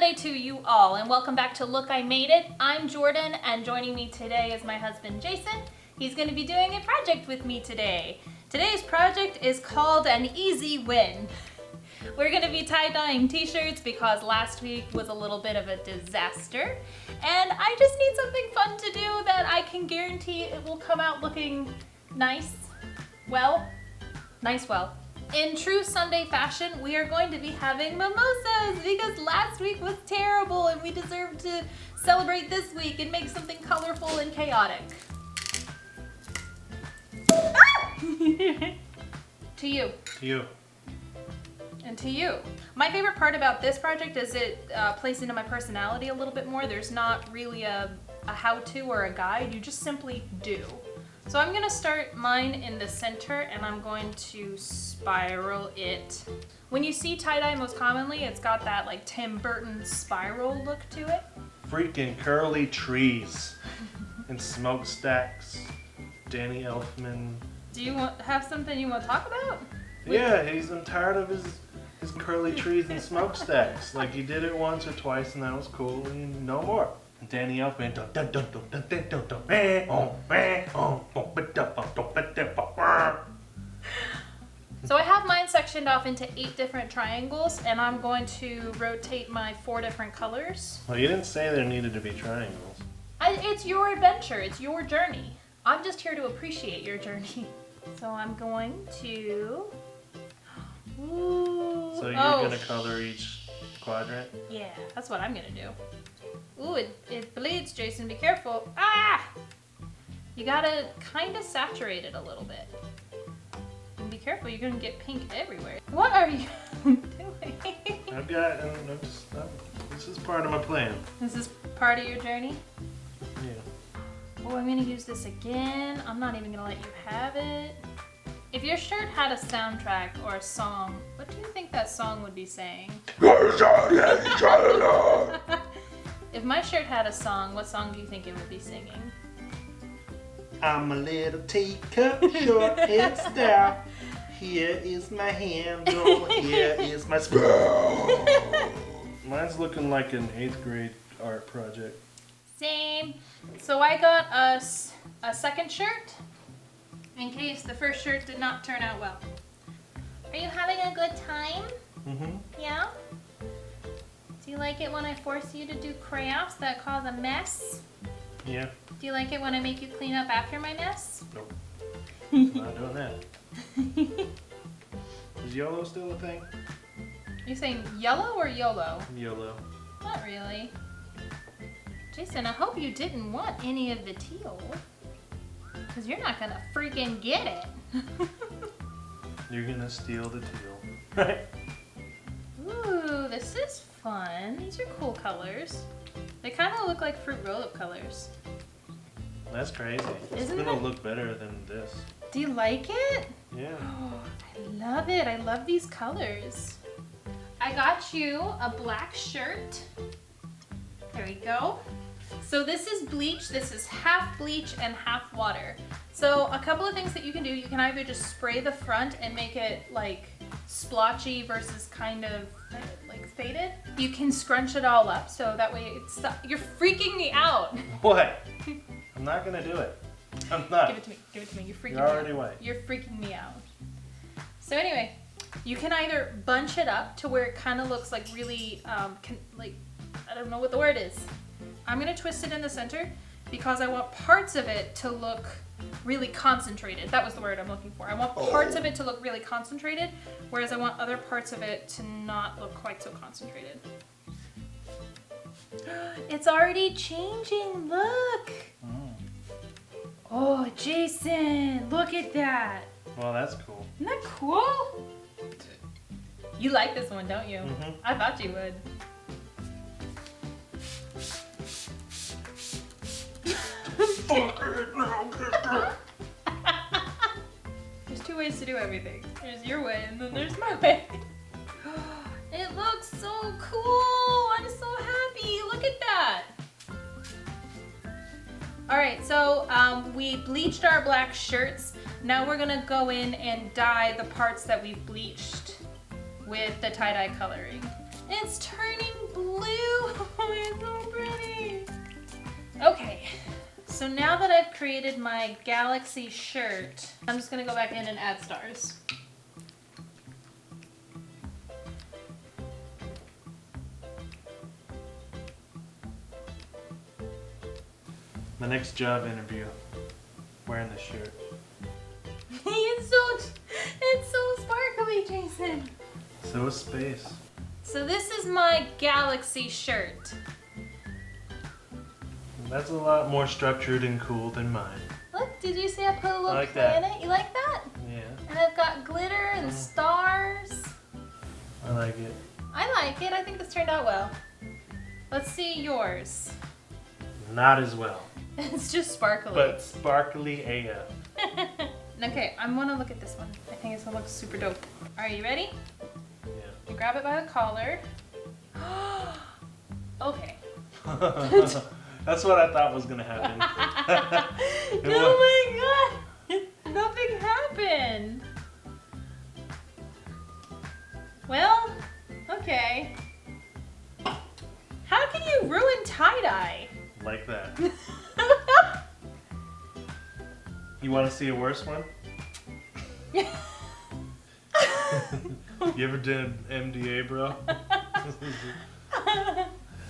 Sunday to you all, and welcome back to Look, I Made It. I'm Jordan, and joining me today is my husband Jason. He's going to be doing a project with me today. Today's project is called An Easy Win. We're going to be tie-dyeing t-shirts because last week was a little bit of a disaster, and I just need something fun to do that I can guarantee it will come out looking nice. Well. In true Sunday fashion, we are going to be having mimosas because last week was terrible and we deserve to celebrate this week and make something colorful and chaotic. Ah! To you. To you. And to you. My favorite part about this project is it plays into my personality a little bit more. There's not really a how-to or a guide. You just simply do. So I'm gonna start mine in the center and I'm going to spiral it. When you see tie-dye most commonly, it's got that like Tim Burton spiral look to it. Freaking curly trees and smokestacks. Danny Elfman. Do you have something you want to talk about? Yeah, I'm tired of his curly trees and smokestacks. Like he did it once or twice and that was cool and no more. Danny Elfman. So I have mine sectioned off into 8 different triangles and I'm going to rotate my 4 different colors. Well, you didn't say there needed to be triangles. It's your adventure, it's your journey. I'm just here to appreciate your journey. So I'm going to... Ooh. So you're gonna color each quadrant? Yeah, that's what I'm gonna do. Ooh, it bleeds, Jason, be careful. Ah! You gotta kind of saturate it a little bit. And be careful, you're gonna get pink everywhere. What are you doing? This is part of my plan. This is part of your journey? Yeah. Oh, I'm gonna use this again. I'm not even gonna let you have it. If your shirt had a soundtrack or a song, what do you think that song would be saying? If my shirt had a song, what song do you think it would be singing? I'm a little teacup, short and stout. Here is my handle, here is my spoon. Mine's looking like an 8th grade art project. Same. So I got us a second shirt in case the first shirt did not turn out well. Are you having a good time? Mm-hmm. Yeah? Do you like it when I force you to do crafts that cause a mess? Yeah. Do you like it when I make you clean up after my mess? Nope. Not doing that. Is YOLO still a thing? You saying yellow or YOLO? YOLO. Not really. Jason, I hope you didn't want any of the teal. Because you're not gonna freaking get it. You're gonna steal the teal. Right? Ooh, this is fun. These are cool colors. They kind of look like fruit roll-up colors. That's crazy. It's gonna look better than this. Do you like it? Yeah. Oh, I love it. I love these colors. I got you a black shirt. There we go. So this is bleach. This is half bleach and half water. So a couple of things that you can do. You can either just spray the front and make it like splotchy versus kind of like faded. You can scrunch it all up so that way it's... You're freaking me out. What? I'm not gonna do it. I'm not. Give it to me. Give it to me. You're freaking me You're out. already away. You're freaking me out. So anyway, you can either bunch it up to where it kind of looks like really, I don't know what the word is. I'm gonna twist it in the center because I want parts of it to look really concentrated. That was the word I'm looking for. I want parts of it to look really concentrated, whereas I want other parts of it to not look quite so concentrated. It's already changing, look! Oh, Jason, look at that. Well, that's cool. Isn't that cool? You like this one, don't you? Mm-hmm. I thought you would. There's 2 ways to do everything. There's your way and then there's my way. It looks so cool. I'm so happy. Look at that. Alright, so we bleached our black shirts. Now we're gonna go in and dye the parts that we've bleached with the tie-dye coloring. It's turning blue So now that I've created my galaxy shirt, I'm just gonna go back in and add stars. My next job interview, wearing this shirt. It's so sparkly, Jason. So is space. So this is my galaxy shirt. That's a lot more structured and cool than mine. Look, did you see I put a little like that. planet? You like that? Yeah. And I've got glitter and stars. I like it. I like it. I think this turned out well. Let's see yours. Not as well. It's just sparkly. But sparkly AF. Okay, I'm gonna look at this one. I think it's gonna look super dope. Are you ready? Yeah. You grab it by the collar. Okay. That's what I thought was gonna happen. Oh my god! Nothing happened. Well, okay. How can you ruin tie-dye? Like that. You want to see a worse one? You ever did MDA, bro?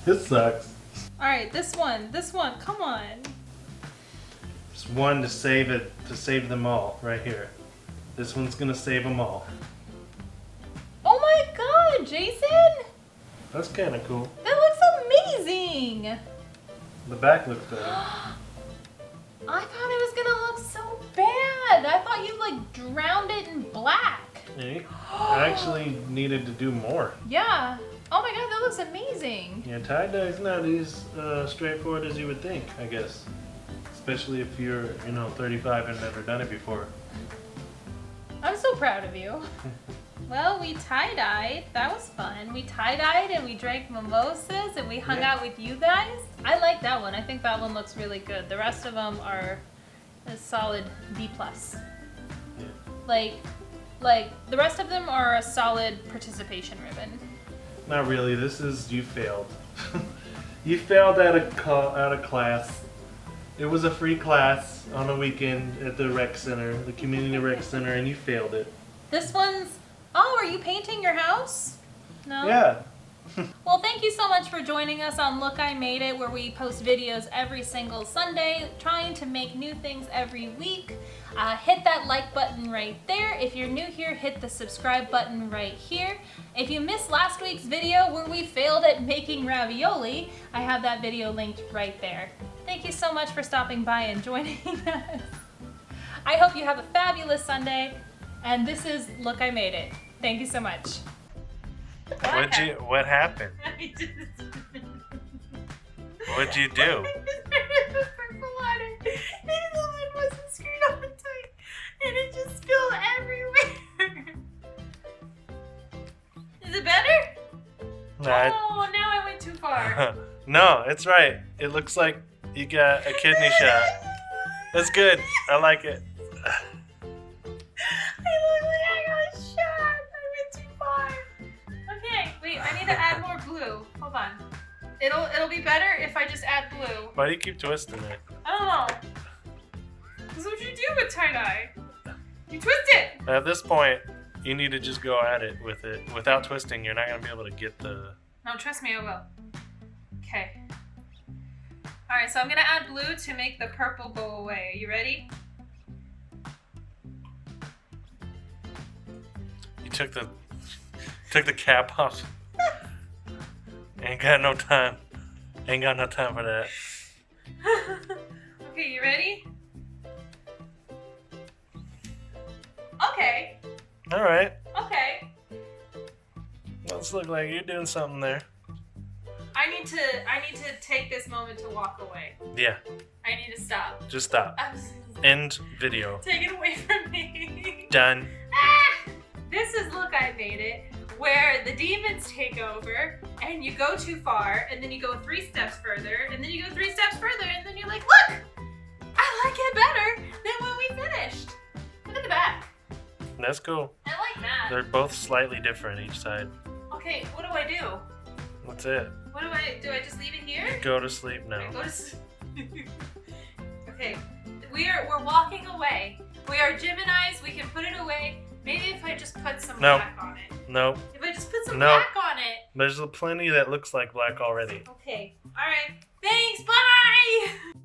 This sucks. Alright, this one, come on. Just one to save it, to save them all, right here. This one's gonna save them all. Oh my god, Jason! That's kind of cool. That looks amazing! The back looks better. I thought it was gonna look so bad. I thought you like drowned it in black. Hey, I actually needed to do more. Yeah. Oh my god, that looks amazing. Yeah, tie-dye's not as straightforward as you would think, I guess. Especially if you're, 35 and never done it before. I'm so proud of you. Well, we tie-dyed. That was fun. We tie-dyed and we drank mimosas and we hung out with you guys. I like that one. I think that one looks really good. The rest of them are a solid B+. Yeah. Like the rest of them are a solid participation ribbon. Not really. This is, you failed. You failed out of class. It was a free class on a weekend at the rec center, the community rec center, and you failed it. This one's, oh, are you painting your house? No? Yeah. Well, thank you so much for joining us on Look I Made It, where we post videos every single Sunday, trying to make new things every week. Hit that like button right there. If you're new here, hit the subscribe button right here. If you missed last week's video where we failed at making ravioli, I have that video linked right there. Thank you so much for stopping by and joining us. I hope you have a fabulous Sunday, and this is Look I Made It. Thank you so much. What happened? What'd you do? Purple water. And the lid wasn't screwed on tight, and it just spilled everywhere. Is it better? Oh, now I went too far. No, it's right. It looks like you got a kidney shot. That's good. I like it. I need to add more glue. Hold on. It'll be better if I just add glue. Why do you keep twisting it? I don't know. This is what you do with tie-dye. You twist it! At this point, you need to just go at it with it. Without twisting, you're not going to be able to get the... No, trust me, I will. Okay. Alright, so I'm going to add blue to make the purple go away. Are you ready? You took the cap off. Ain't got no time. Ain't got no time for that. Okay, you ready? Okay. Alright. Okay. Let's look like you're doing something there. I need to take this moment to walk away. Yeah. I need to stop. Just stop. End video. Take it away from me. Done. Ah! This is Look I Made It, where the demons take over and you go too far and then you go 3 steps further and then you go 3 steps further and then you're like, look! I like it better than when we finished. Look at the back. That's cool. I like that. They're both slightly different each side. Okay, what do I do? That's it. What do? I just leave it here? Go to sleep now. Go to sleep. we're walking away. We are Geminis. We can put it away. Maybe if I just put some No. black on it. Nope. If I just put some No. black on it. There's plenty that looks like black already. Okay. All right. Thanks. Bye.